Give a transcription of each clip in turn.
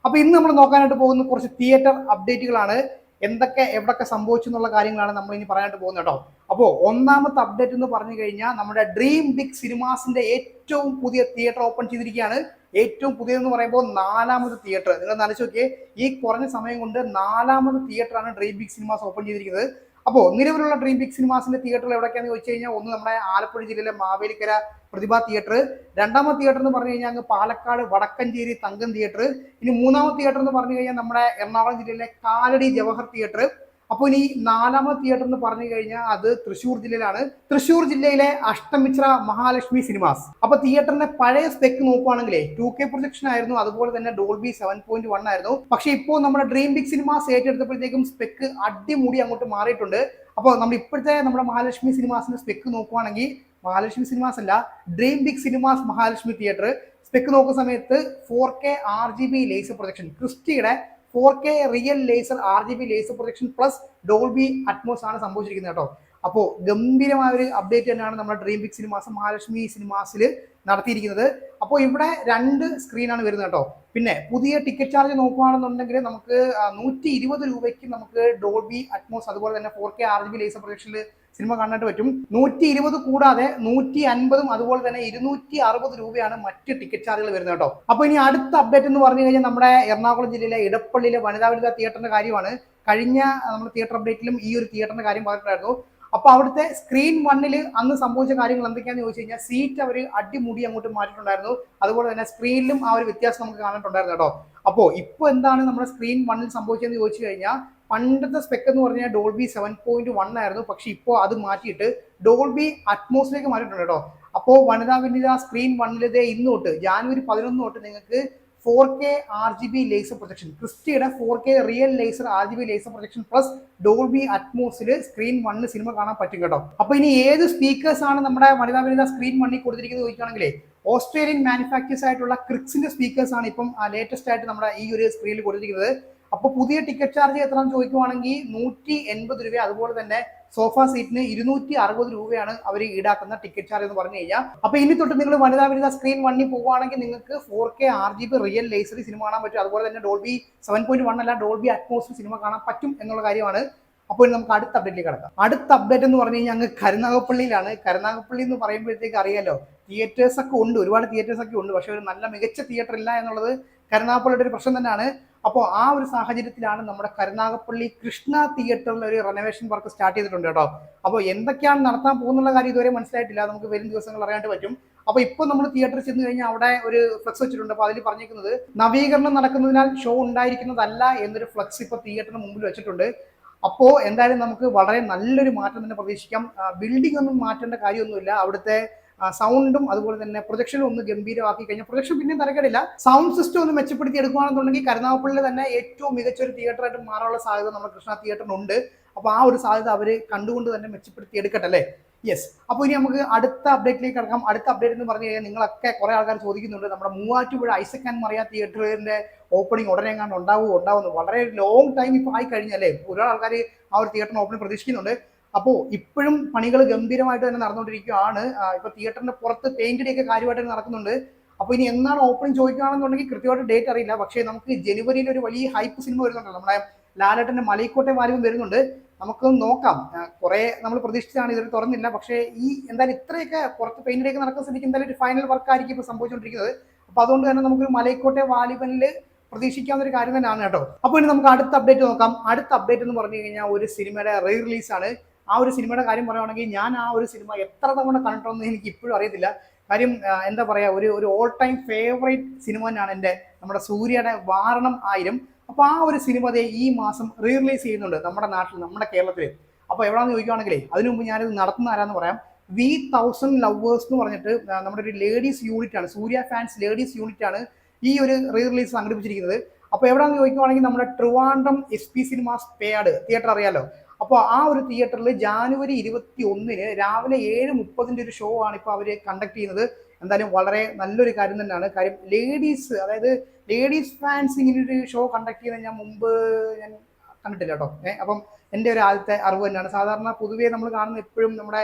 അപ്പോൾ ഇന്ന് നമ്മൾ നോക്കാനായിട്ട് പോകുന്ന കുറച്ച് തിയേറ്റർ അപ്ഡേറ്റുകളാണ്. എന്തൊക്കെ എവിടൊക്കെ സംഭവിച്ചു എന്നുള്ള കാര്യങ്ങളാണ് നമ്മൾ ഇനി പറയാനായിട്ട് പോകുന്നത് കേട്ടോ. അപ്പോൾ ഒന്നാമത്തെ അപ്ഡേറ്റ് എന്ന് പറഞ്ഞു കഴിഞ്ഞാൽ നമ്മുടെ ഡ്രീം ബിഗ് സിനിമാസിന്റെ ഏറ്റവും പുതിയ തിയേറ്റർ ഓപ്പൺ ചെയ്തിരിക്കുകയാണ്. ഏറ്റവും പുതിയതെന്ന് പറയുമ്പോൾ നാലാമത് തിയേറ്റർ. നിങ്ങൾ നനച്ചു നോക്കിയേ, ഈ കുറഞ്ഞ സമയം കൊണ്ട് നാലാമത് തിയേറ്ററാണ് ഡ്രീം ബിഗ് സിനിമാസ് ഓപ്പൺ ചെയ്തിരിക്കുന്നത്. അപ്പോൾ നിലവിലുള്ള ഡ്രീം ബിഗ് സിനിമാസിന്റെ തിയേറ്ററിൽ എവിടെയൊക്കെയാണെന്ന് ചോദിച്ചു കഴിഞ്ഞാൽ, ഒന്ന് നമ്മുടെ ആലപ്പുഴ ജില്ലയിലെ മാവേലിക്കര പ്രതിഭ തിയേറ്റർ, രണ്ടാമത്തെ തിയേറ്റർ എന്ന് പറഞ്ഞു കഴിഞ്ഞാൽ അങ്ങ് പാലക്കാട് വടക്കഞ്ചേരി തങ്കം തിയേറ്റർ, ഇനി മൂന്നാമത്തെ തിയേറ്റർ എന്ന് പറഞ്ഞു കഴിഞ്ഞാൽ നമ്മുടെ എറണാകുളം ജില്ലയിലെ കാലടി ജവഹർ തിയേറ്റർ. അപ്പോൾ ഇനി നാലാമത്തെ തിയേറ്റർ എന്ന് പറഞ്ഞു കഴിഞ്ഞാൽ അത് തൃശ്ശൂർ ജില്ലയിലാണ്. തൃശ്ശൂർ ജില്ലയിലെ അഷ്ടമിത്ര മഹാലക്ഷ്മി സിനിമാസ്. അപ്പൊ തിയേറ്ററിന്റെ പഴയ സ്പെക്ക് നോക്കുവാണെങ്കിലേ 2K പ്രൊജക്ഷൻ ആയിരുന്നു, അതുപോലെ തന്നെ ഡോൾബി 7.1 ആയിരുന്നു. പക്ഷെ ഇപ്പോൾ നമ്മുടെ ഡ്രീം ബിഗ് സിനിമാസ് ഏറ്റെടുത്തപ്പോഴത്തേക്കും സ്പെക്ക് അടിമുടി അങ്ങോട്ട് മാറിയിട്ടുണ്ട്. അപ്പോൾ നമ്മൾ ഇപ്പോഴത്തെ നമ്മുടെ മഹാലക്ഷ്മി സിനിമാസിന്റെ സ്പെക്ക് നോക്കുവാണെങ്കിൽ, മഹാലക്ഷ്മി സിനിമാസ് അല്ല, dream big cinemas Mahalakshmi theatre spec നോക്കുന്ന സമയത്ത് 4K RGB ലേസർ പ്രൊജക്ഷൻ, ക്രിസ്റ്റിയുടെ 4K real laser RGB laser projection plus Dolby Atmos ആണ് സംഭവിച്ചിരിക്കുന്നത് കേട്ടോ. അപ്പോൾ ഗംഭീരമായ ഒരു അപ്ഡേറ്റ് തന്നെയാണ് നമ്മുടെ ഡ്രീം ബിഗ് സിനിമാസ് മഹാലക്ഷ്മി സിനിമാസിൽ നടത്തിയിരിക്കുന്നത്. അപ്പോൾ ഇവിടെ 2 സ്ക്രീനാണ് വരുന്നത് കേട്ടോ. പിന്നെ പുതിയ ടിക്കറ്റ് ചാർജ് നോക്കുകയാണെന്നുണ്ടെങ്കിൽ നമുക്ക് 120 രൂപയ്ക്ക് നമുക്ക് ഡോൾബി അറ്റ്മോസ് അതുപോലെ തന്നെ 4K RGB ലേസർ പ്രൊജക്ഷനിൽ സിനിമ കാണാനായിട്ട് പറ്റും. 120 കൂടാതെ 150 അതുപോലെ തന്നെ 260 രൂപയാണ് മറ്റ് ടിക്കറ്റ് ചാർജുകൾ വരുന്നത് കേട്ടോ. അപ്പോൾ ഇനി അടുത്ത അപ്ഡേറ്റ് എന്ന് പറഞ്ഞു കഴിഞ്ഞാൽ നമ്മുടെ എറണാകുളം ജില്ലയിലെ ഇടപ്പള്ളിയിലെ വനിതാ തിയേറ്ററിന്റെ കാര്യമാണ്. കഴിഞ്ഞ നമ്മുടെ തിയേറ്റർ അപ്ഡേറ്റിലും ഈ ഒരു തിയേറ്ററിന്റെ കാര്യം പറഞ്ഞിട്ടുണ്ടായിരുന്നു. അപ്പോൾ അവിടുത്തെ സ്ക്രീൻ 1-ൽ അന്ന് സംഭവിച്ച കാര്യങ്ങൾ എന്തൊക്കെയാണെന്ന് ചോദിച്ചു കഴിഞ്ഞാൽ, സീറ്റ് അവർ അടിമുടി അങ്ങോട്ട് മാറ്റിയിട്ടുണ്ടായിരുന്നു. അതുപോലെ തന്നെ സ്ക്രീനിലും ആ ഒരു വ്യത്യാസം നമുക്ക് കാണാനുണ്ടായിരുന്നു കേട്ടോ. അപ്പോൾ ഇപ്പോൾ എന്താണ് നമ്മുടെ സ്ക്രീൻ 1-ൽ സംഭവിച്ചതെന്ന് ചോദിച്ചു കഴിഞ്ഞാൽ, പണ്ടത്തെ സ്പെക്ക് എന്ന് പറഞ്ഞാൽ ഡോൾബി 7.1 ആയിരുന്നു. പക്ഷെ ഇപ്പോൾ അത് മാറ്റിയിട്ട് ഡോൾബി അറ്റ്മോസിലേക്ക് മാറ്റിയിട്ടുണ്ട് കേട്ടോ. അപ്പോൾ വനിതാ സ്ക്രീൻ 1-ൽ ഇന്ന് തൊട്ട് ജാനുവരി 11 തൊട്ട് നിങ്ങൾക്ക് 4K RGB ലേസർ പ്രൊജക്ഷൻ, ക്രിസ്റ്റിയുടെ 4K real laser RGB laser projection plus Dolby അറ്റ്മോസിൽ സ്ക്രീൻ 1 സിനിമ കാണാൻ പറ്റും കേട്ടോ. അപ്പൊ ഇനി ഏത് സ്പീക്കേഴ്സ് ആണ് നമ്മുടെ വനിതാ സ്ക്രീൻ 1-ൽ കൊടുത്തിരിക്കുന്നത് ചോദിക്കുകയാണെങ്കിൽ, ഓസ്ട്രേലിയൻ മാനുഫാക്ചേഴ്സ് ആയിട്ടുള്ള ക്രിക്സിന്റെ സ്പീക്കേഴ്സ് ആണ് ഇപ്പം ലേറ്റസ്റ്റ് ആയിട്ട് നമ്മുടെ ഈ ഒരു സ്ക്രീനിൽ കൊടുത്തിരിക്കുന്നത്. അപ്പോൾ പുതിയ ടിക്കറ്റ് ചാർജ് എത്രയാണെന്ന് ചോദിക്കുവാണെങ്കിൽ 180 രൂപ, അതുപോലെ തന്നെ സോഫ സീറ്റിന് 260 രൂപയാണ് അവർ ഈടാക്കുന്ന ടിക്കറ്റ് ചാർജ് എന്ന് പറഞ്ഞു കഴിഞ്ഞാൽ. അപ്പോൾ ഇനി തൊട്ട് നിങ്ങൾ വനിതാ സ്ക്രീൻ 1-ൽ പോകുവാണെങ്കിൽ നിങ്ങൾക്ക് 4K RGB റിയൽ ലേസറിൽ സിനിമ കാണാൻ പറ്റും. അതുപോലെ തന്നെ ഡോൾബി 7.1 അല്ല, ഡോൾബി അറ്റ്മോസിൽ സിനിമ കാണാൻ പറ്റും എന്നുള്ള കാര്യമാണ്. അപ്പോൾ നമുക്ക് അടുത്ത അപ്ഡേറ്റിലേക്ക് കടക്കാം. അടുത്ത അപ്ഡേറ്റ് എന്ന് പറഞ്ഞു കഴിഞ്ഞാൽ അങ്ങ് കരുനാഗപ്പള്ളിയിലാണ്. കരുനാഗപ്പള്ളി എന്ന് പറയുമ്പോഴത്തേക്ക് അറിയാലോ, തിയേറ്റേഴ്സ് ഒക്കെ ഉണ്ട്, ഒരുപാട് തിയേറ്റേഴ്സ് ഒക്കെ ഉണ്ട്. പക്ഷെ ഒരു നല്ല മികച്ച തിയേറ്റർ ഇല്ല എന്നുള്ളത് കരുനാഗപ്പള്ളിയുടെ ഒരു പ്രശ്നം തന്നെയാണ്. അപ്പോൾ ആ ഒരു സാഹചര്യത്തിലാണ് നമ്മുടെ കരുനാഗപ്പള്ളി കൃഷ്ണ തിയേറ്ററിൽ ഒരു റെനോവേഷൻ വർക്ക് സ്റ്റാർട്ട് ചെയ്തിട്ടുണ്ട് കേട്ടോ. അപ്പോൾ എന്തൊക്കെയാണ് നടത്താൻ പോകുന്നുള്ള കാര്യം ഇതുവരെ മനസ്സിലായിട്ടില്ല, നമുക്ക് വരും ദിവസങ്ങൾ അറിയാനായിട്ട് പറ്റും. അപ്പോൾ ഇപ്പോൾ നമ്മൾ തിയേറ്ററിൽ ചെന്ന് കഴിഞ്ഞാൽ അവിടെ ഒരു ഫ്ലക്സ് വെച്ചിട്ടുണ്ട്. അപ്പോൾ അതിൽ പറഞ്ഞിരിക്കുന്നത് നവീകരണം നടക്കുന്നതിനാൽ ഷോ ഉണ്ടായിരിക്കുന്നതല്ല എന്നൊരു ഫ്ലക്സ് ഇപ്പോൾ തിയേറ്ററിന് മുമ്പിൽ വെച്ചിട്ടുണ്ട്. അപ്പോൾ എന്തായാലും നമുക്ക് വളരെ നല്ലൊരു മാറ്റം തന്നെ പ്രതീക്ഷിക്കാം. ബിൽഡിംഗ് ഒന്നും മാറ്റേണ്ട കാര്യമൊന്നുമില്ല. അവിടുത്തെ സൗണ്ടും അതുപോലെ തന്നെ പ്രൊജക്ഷനും ഒന്ന് ഗംഭീരമാക്കി കഴിഞ്ഞാൽ, പ്രൊജക്ഷൻ പിന്നെ തരക്കേടില്ല, സൗണ്ട് സിസ്റ്റം ഒന്ന് മെച്ചപ്പെടുത്തി എടുക്കുകയാണെന്നുണ്ടെങ്കിൽ കരുനാഗപ്പള്ളിയിൽ തന്നെ ഏറ്റവും മികച്ച ഒരു തിയേറ്ററായിട്ട് മാറാനുള്ള സാധ്യത നമ്മുടെ കൃഷ്ണ തിയേറ്ററിനുണ്ട്. അപ്പോൾ ആ ഒരു സാധ്യത അവർ കണ്ടുകൊണ്ട് തന്നെ മെച്ചപ്പെടുത്തി എടുക്കട്ടെ അല്ലേ. യെസ്. അപ്പോൾ ഇനി നമുക്ക് അടുത്ത അപ്ഡേറ്റിലേക്ക് കിടക്കാം. അടുത്ത അപ്ഡേറ്റ് എന്ന് പറഞ്ഞു കഴിഞ്ഞാൽ, നിങ്ങളൊക്കെ കുറെ ആൾക്കാർ ചോദിക്കുന്നുണ്ട്, നമ്മുടെ മൂവാറ്റുപുഴ ഐസക് ആൻഡ് മറിയ തിയേറ്ററിന്റെ ഓപ്പണിംഗ് ഉടനെ എങ്ങാണ്ട് ഉണ്ടാവുമെന്ന്. വളരെ ലോങ് ടൈം ഇപ്പോൾ ആയി കഴിഞ്ഞല്ലേ. ഒരുപാട് ആൾക്കാർ ആ ഒരു തിയേറ്ററിന് ഓപ്പണിംഗ് പ്രതീക്ഷിക്കുന്നുണ്ട്. അപ്പോൾ ഇപ്പോഴും പണികൾ ഗംഭീരമായിട്ട് തന്നെ നടന്നുകൊണ്ടിരിക്കുകയാണ്. ഇപ്പോൾ തിയേറ്ററിന്റെ പുറത്ത് പെയിന്റിന്റെ ഒക്കെ കാര്യമായിട്ട് നടക്കുന്നുണ്ട്. അപ്പോൾ ഇനി എന്നാണ് ഓപ്പണിംഗ് ചോദിക്കുകയാണെന്നുണ്ടെങ്കിൽ കൃത്യമായിട്ട് ഡേറ്റ് അറിയില്ല. പക്ഷേ നമുക്ക് ജനുവരിയിൽ ഒരു വലിയ ഹൈപ്പ് സിനിമ വരുന്നുണ്ടല്ലോ, നമ്മുടെ ലാലേട്ടന്റെ മലൈക്കോട്ടെ വാലിബും വരുന്നുണ്ട്. നമുക്ക് നോക്കാം. കുറെ നമ്മൾ പ്രതീക്ഷിച്ചാണ്, ഇതൊരു തുറന്നില്ല. പക്ഷേ ഈ എന്തായാലും ഇത്രയൊക്കെ പുറത്ത് പെയിന്റിലേക്ക് നടക്കുന്ന സ്ഥിതിക്ക് എന്തായാലും ഒരു ഫൈനൽ വർക്ക് ആയിരിക്കും ഇപ്പോൾ സംഭവിച്ചുകൊണ്ടിരിക്കുന്നത്. അപ്പോൾ അതുകൊണ്ട് തന്നെ നമുക്കൊരു മലൈക്കോട്ടെ വാലിബനിൽ പ്രതീക്ഷിക്കാവുന്ന ഒരു കാര്യം തന്നെയാണ് കേട്ടോ. അപ്പോൾ ഇനി നമുക്ക് അടുത്ത അപ്ഡേറ്റ് നോക്കാം. അടുത്ത അപ്ഡേറ്റ് എന്ന് പറഞ്ഞു കഴിഞ്ഞാൽ ഒരു സിനിമയുടെ റീ റിലീസാണ്. ആ ഒരു സിനിമയുടെ കാര്യം പറയുകയാണെങ്കിൽ, ഞാൻ ആ ഒരു സിനിമ എത്ര തവണ കണ്ടിട്ടുണ്ടെന്ന് എനിക്ക് ഇപ്പോഴും അറിയത്തില്ല. കാര്യം എന്താ പറയുക, ഒരു ഓൾ ടൈം ഫേവറേറ്റ് സിനിമ തന്നെയാണ് എൻ്റെ, നമ്മുടെ സൂര്യയുടെ വാരണം 1000. അപ്പോൾ ആ ഒരു സിനിമ ഈ മാസം റീ റിലീസ് ചെയ്യുന്നുണ്ട് നമ്മുടെ നാട്ടിൽ, നമ്മുടെ കേരളത്തിൽ. അപ്പോൾ എവിടെയാണെന്ന് ചോദിക്കുകയാണെങ്കിലേ, അതിനു മുമ്പ് ഞാനിത് നടത്തുന്ന ആരാന്ന് പറയാം. V1000 ലവേഴ്സ് എന്ന് പറഞ്ഞിട്ട് നമ്മുടെ ഒരു ലേഡീസ് യൂണിറ്റ് ആണ്, സൂര്യ ഫാൻസ് ലേഡീസ് യൂണിറ്റ് ആണ് ഈ ഒരു റീ റിലീസ് സംഘടിപ്പിച്ചിരിക്കുന്നത്. അപ്പോൾ എവിടെയാണെന്ന് ചോദിക്കുകയാണെങ്കിൽ, നമ്മുടെ Trivandrum SP cinemas Peyad theatre അറിയാലോ. അപ്പോൾ ആ ഒരു തിയേറ്ററിൽ ജാനുവരി 21-ന് രാവിലെ 7:30 ഒരു ഷോ ആണ് ഇപ്പോൾ അവർ കണ്ടക്ട് ചെയ്യുന്നത്. എന്തായാലും വളരെ നല്ലൊരു കാര്യം തന്നെയാണ്. കാര്യം ലേഡീസ്, അതായത് ലേഡീസ് ഫാൻസ് ഇങ്ങനെ ഒരു ഷോ കണ്ടക്ട് ചെയ്യുന്നത് ഞാൻ മുമ്പ് കണ്ടിട്ടില്ല കേട്ടോ. അപ്പം എൻ്റെ ഒരു ആദ്യത്തെ അറിവ് തന്നെയാണ്. സാധാരണ പൊതുവേ നമ്മൾ കാണുന്ന എപ്പോഴും നമ്മുടെ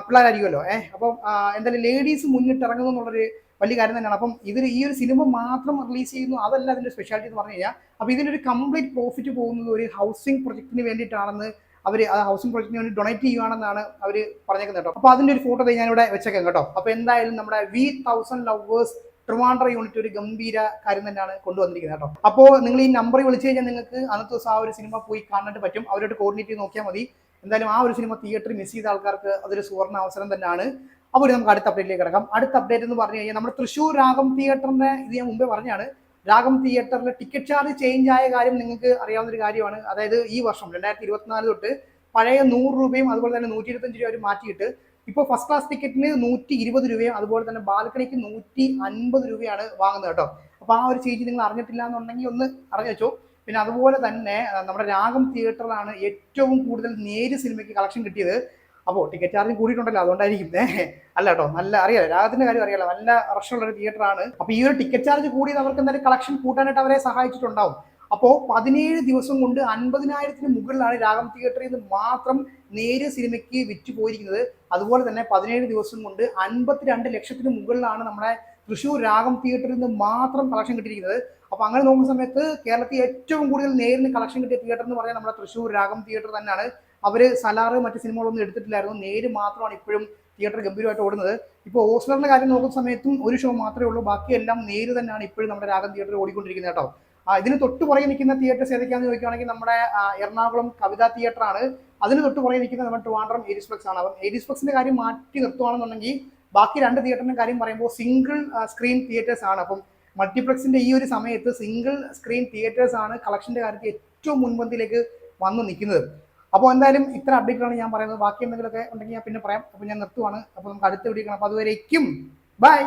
പിള്ളേരായിരിക്കുമല്ലോ. അപ്പം എന്തായാലും ലേഡീസ് മുന്നിട്ടിറങ്ങുന്നു എന്നുള്ളൊരു വലിയ കാര്യം തന്നെയാണ്. അപ്പം ഇതിൽ ഈ ഒരു സിനിമ മാത്രം റിലീസ് ചെയ്യുന്നു, അതല്ല അതിന്റെ സ്പെഷ്യാലിറ്റി എന്ന് പറഞ്ഞു കഴിഞ്ഞാൽ. അപ്പോൾ ഇതിനൊരു കംപ്ലീറ്റ് പ്രോഫിറ്റ് പോകുന്നത് ഒരു ഹൗസിംഗ് പ്രൊജക്ടിന് വേണ്ടിയിട്ടാണെന്ന് അവർ ഹൗസിംഗ് പ്രൊജക്ടിന് വേണ്ടി ഡൊണേറ്റ് ചെയ്യുകയാണെന്നാണ് അവർ പറഞ്ഞേക്കുന്നത് കേട്ടോ. അപ്പോൾ അതിന്റെ ഒരു ഫോട്ടോ ഞാനിവിടെ വെച്ചേക്കാം കേട്ടോ. അപ്പോൾ എന്തായാലും നമ്മുടെ V1000 ലവേഴ്സ് ട്രിവാൻഡ്രം യൂണിറ്റ് ഒരു ഗംഭീര കാര്യം തന്നെയാണ് കൊണ്ടുവന്നിരിക്കുന്നത് കേട്ടോ. അപ്പോൾ നിങ്ങൾ ഈ നമ്പറിൽ വിളിച്ചു കഴിഞ്ഞാൽ നിങ്ങൾക്ക് അന്നത്തെ ദിവസം ആ ഒരു സിനിമ പോയി കാണാനായിട്ട് പറ്റും. അവരോട് കോർഡിനേറ്റ് ചെയ്ത് നോക്കിയാൽ മതി. എന്തായാലും ആ ഒരു സിനിമ തിയേറ്ററിൽ മിസ് ചെയ്ത ആൾക്കാർക്ക് അതൊരു സുവർണ്ണ അവസരം തന്നെയാണ്. അപ്പോൾ നമുക്ക് അടുത്ത അപ്ഡേറ്റിലേക്ക് കിടക്കാം. അടുത്ത അപ്ഡേറ്റ് എന്ന് പറഞ്ഞു കഴിഞ്ഞാൽ നമ്മുടെ തൃശ്ശൂർ രാഗം തിയേറ്ററിന്റെ ഇത് ഞാൻ മുമ്പേ പറഞ്ഞാണ്. രാഗം തിയേറ്ററിലെ ടിക്കറ്റ് ചാർജ് ചേഞ്ച് ആയ കാര്യം നിങ്ങൾക്ക് അറിയാവുന്ന ഒരു കാര്യമാണ്. അതായത് ഈ വർഷം 2024 തൊട്ട് പഴയ 100 രൂപയും അതുപോലെ തന്നെ 125 രൂപ അവർ മാറ്റിയിട്ട് ഇപ്പോൾ ഫസ്റ്റ് ക്ലാസ് ടിക്കറ്റിന് 120 രൂപയും അതുപോലെ തന്നെ ബാൽക്കണിക്ക് 150 രൂപയാണ് വാങ്ങുന്നത് കേട്ടോ. അപ്പോൾ ആ ഒരു ചേഞ്ച് നിങ്ങൾ അറിഞ്ഞിട്ടില്ല എന്നുണ്ടെങ്കിൽ ഒന്ന് അറിഞ്ഞു വെച്ചോ. പിന്നെ അതുപോലെ തന്നെ നമ്മുടെ രാഗം തിയേറ്ററിലാണ് ഏറ്റവും കൂടുതൽ നേര് സിനിമയ്ക്ക് കളക്ഷൻ കിട്ടിയത്. അപ്പോൾ ടിക്കറ്റ് ചാർജ് കൂടിയിട്ടുണ്ടല്ലോ, അതുകൊണ്ടായിരിക്കും. അല്ല കേട്ടോ, നല്ല അറിയാലോ, രാഗത്തിന്റെ കാര്യം അറിയാലോ, നല്ല റഷുള്ള ഒരു തിയേറ്ററാണ്. അപ്പോൾ ഈ ഒരു ടിക്കറ്റ് ചാർജ് കൂടിയത് അവർക്ക് എന്തായാലും കളക്ഷൻ കൂട്ടാനായിട്ട് അവരെ സഹായിച്ചിട്ടുണ്ടാവും. അപ്പോൾ 17 ദിവസം കൊണ്ട് 50,000-ന് മുകളിലാണ് രാഗം തിയേറ്ററിൽ നിന്ന് മാത്രം നേര് സിനിമയ്ക്ക് വിറ്റ് പോയിരിക്കുന്നത്. അതുപോലെ തന്നെ 17 ദിവസം കൊണ്ട് 52 ലക്ഷത്തിന് മുകളിലാണ് നമ്മുടെ തൃശ്ശൂർ രാഗം തിയേറ്ററിൽ നിന്ന് മാത്രം കളക്ഷൻ കിട്ടിയിരിക്കുന്നത്. അപ്പോൾ അങ്ങനെ നോക്കുന്ന സമയത്ത് കേരളത്തിൽ ഏറ്റവും കൂടുതൽ നേരിന് കളക്ഷൻ കിട്ടിയ തിയേറ്റർ എന്ന് പറഞ്ഞാൽ നമ്മുടെ തൃശ്ശൂർ രാഗം തിയേറ്റർ തന്നെയാണ്. അവർ സലാറ് മറ്റ് സിനിമകളൊന്നും എടുത്തിട്ടില്ലായിരുന്നു, നേര് മാത്രമാണ് ഇപ്പോഴും തിയേറ്റർ ഗംഭീരമായിട്ട് ഓടുന്നത്. ഇപ്പോൾ ഓസ്ലറിന്റെ കാര്യം നോക്കുന്ന സമയത്തും ഒരു ഷോ മാത്രമേ ഉള്ളൂ, ബാക്കിയെല്ലാം നേര് തന്നെയാണ് ഇപ്പോഴും നമ്മുടെ രാഗം തിയേറ്ററിൽ ഓടിക്കൊണ്ടിരിക്കുന്നത് കേട്ടോ. ഇതിന് തൊട്ട് പുറകെ നിൽക്കുന്ന തിയേറ്റേഴ്സ് ഏതൊക്കെയാണെന്ന് ചോദിക്കുകയാണെങ്കിൽ നമ്മുടെ എറണാകുളം കവിത തിയേറ്റർ ആണ്. അതിന് തൊട്ട് പുറകെ നിൽക്കുന്നത് നമ്മുടെ ട്രിവാൻഡ്രം എരിസ്പ്ലക്സ് ആണ്. അപ്പം എരിസ്പ്ലക്സിന്റെ കാര്യം മാറ്റി നിർത്തുകയാണെന്നുണ്ടെങ്കിൽ ബാക്കി 2 തിയേറ്ററിന്റെ കാര്യം പറയുമ്പോൾ സിംഗിൾ സ്ക്രീൻ തിയേറ്റേഴ്സ് ആണ്. അപ്പം മൾട്ടിപ്ലക്സിന്റെ ഈ ഒരു സമയത്ത് സിംഗിൾ സ്ക്രീൻ തിയേറ്റേഴ്സ് ആണ് കളക്ഷന്റെ കാര്യത്തിൽ ഏറ്റവും മുൻപന്തിയിലേക്ക് വന്നു നിൽക്കുന്നത്. അപ്പോൾ എന്തായാലും ഇത്ര അപ്ഡേറ്റാണ് ഞാൻ പറയുന്നത്. ബാക്കി എന്തെങ്കിലുമൊക്കെ ഉണ്ടെങ്കിൽ ഞാൻ പിന്നെ പറയാം. അപ്പോൾ ഞാൻ നിർത്തുവാണ്. അപ്പോൾ നമുക്ക് അടുത്ത വീഡിയോ കാണാം. അപ്പോൾ അതുവരേക്കും ബൈ.